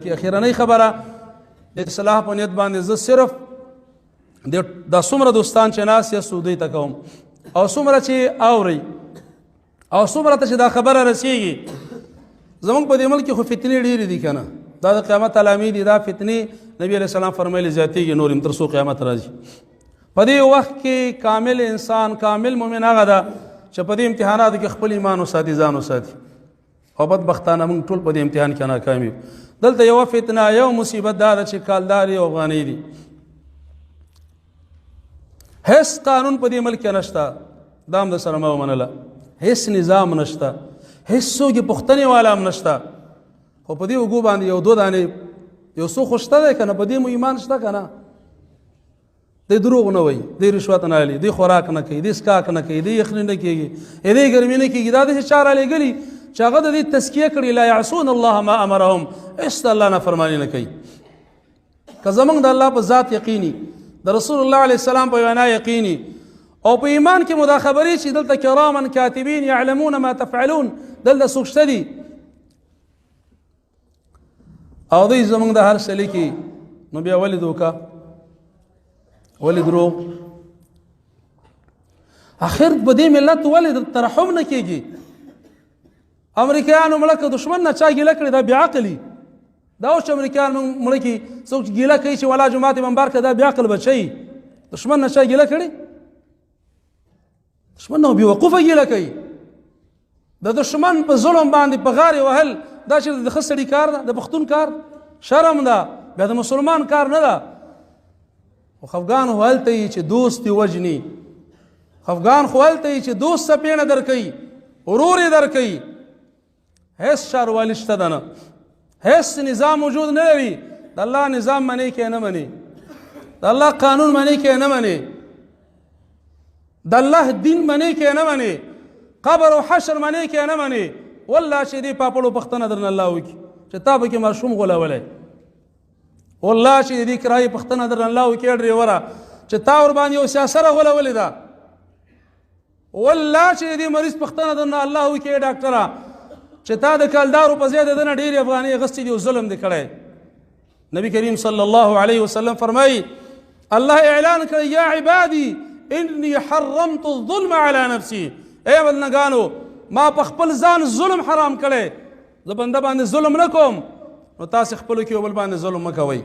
کې اخیرنۍ خبره د اصلاح په نیت باندې زه صرف د څومره دوستان چې ناست یاست دوی ته کوم او څومره چې اورئ او څومره ته چې دا خبره رسیږي زموږ په دې ملک کې خو فتنې ډېرې دي که نه دا د قیامت علامې دي دا فتنې نبي علیه السلام فرمایلي زیاتېږي نور هم تر څو قیامت راځي په دې وخت کې کامل انسان کامل مؤمن هغه ده چې په دې امتحاناتو کې خپل ایمان وساتي ځان وساتي او بدبختانه موږ ټول په دې امتحان کې ناکام یو دلته یوه فتنه یو مصیبت دا ده چې کالداري او افغانۍ دي هیڅ قانون په دې ملک کې نشته دا هم د سره مه ومنله هیڅ نظام نشته هیڅ څوک یې پوښتنې والا هم نشته خو په دې اوږو باندې یو دو دانې یو څو خو شته دی که نه په دې مو ایمان شته که نه دی دروغ نه وایي دی رشوت نه اخلي دی خوراک نه کوي دی څښاک نه کوي دی یخني نه کېږي دی ګرمي نه کېږي دا داسې چا رالیږلي چې هغه د دې تزکیه کړي لا یعصون الله ما امرهم هېڅ د الله نافرماني نه کوي که زموږ د الله په ذات یقیني د رسول الله علیه السلام په وینا یقیني او په ایمان کې مو دا خبرې چې دلته کراما کاتبین یعلمون ما تفعلون دلته څوک شته دي او دوی زموږ د هر څه لیکي نو بیا ولې دوکه ولې دروغ آخر په دې ملت ولې ترحم نه کېږي امریکایانو مړه که دشمن نه چا ګیله کړې دا بېعقلي دا اوس چې امریکایان مړه کړي څوک ګیله کوي چې ولا جومات منبر کړه دا بېعقل بچی دشمن نه چا ګیله کړې دشمن نه بېوقوفه ګیله کوي د دشمن په ظلم باندې په غارې وهل دا چې د ښه سړي کار ده د پښتون کار شرم ده بیا د مسلمان کار نه ده خو خفګان خو هلته یي چې دوست دې وژني خفګان خو هلته یي چې دوست څپېڼه درکوي ورور یې درکوي هیڅ ښاروالي شته ده نه هیڅ نظام موجود نه لري د الله نظام منې کې نه منې د الله قانون منې کې نه منې د الله دین منې کې نه منې قبر او حشر منې کې نه منې والله چې دې پاپړو پښتنه درنه الله وکړي چې تا پکې ماشوم غولولی والله چې دې کرایي پښتنه درنه الله وکړي ډریوره چې تا ورباندې یو سیاسره غولولې ده والله چې دې مریض پښتنه درنه الله وکړي ډاکټره چې تا د کالدارو په ځای د ده نه ډېرې افغانۍ اخیستې دي او ظلم دې کړی نبي کریم صلی الله علیه وسلم فرمایي الله اعلان کړی یا عبادي انی حرمت الظلم علی نفسي ای بندګانو ما په خپل ځان ظلم حرام کړی زه بنده باندې ظلم نه کوم نو تاسې خپلو کې یو بل باندې ظلم مه کوئ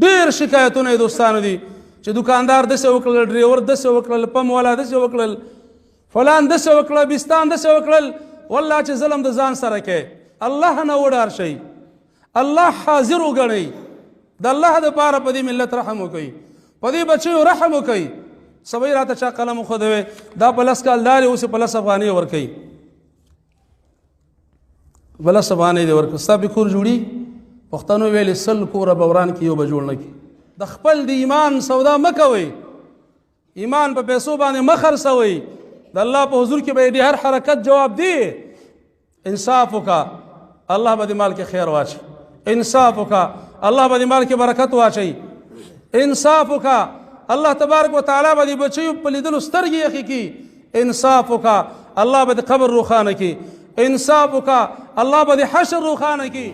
ډېر شکایتونه یې دوستانو دي چې دوکاندار داسې وکړل ډریور داسې وکړل پم والا داسې وکړل فلان داسې وکړل بستان داسې وکړل والله چې ظلم د ځان سره کې الله نه وډار شئ الله حاضر وګڼئ د الله دپاره په دې ملت رحم وکئ په دې بچیو رحم وکئ سبا راته چا قلم وښودوی دا په لس کالدارې اوس یې په لس افغانۍ ورکوي په لس افغانۍ دې ورکړه ستا پې کور جوړي پښتنو ویلې سل کوره به وران کړي یو به جوړ نه کړي د خپل د ایمان سودا مه کوئ ایمان په پیسو باندې مه خرڅوئ د الله په حضور کې به یې د هر حرکت جواب دی انصاف وکړه الله به دې مال کې خیر واچي انصاف وکړه الله به دې مال کې برکت واچوي انصاف وکړه الله تبارک وتعالی به دې بچیو په لیدلو سترګې یخې کړي انصاف وکړه الله به دې قبر روښانه کړي انصاف وکړه الله به دې حشر روښانه کړي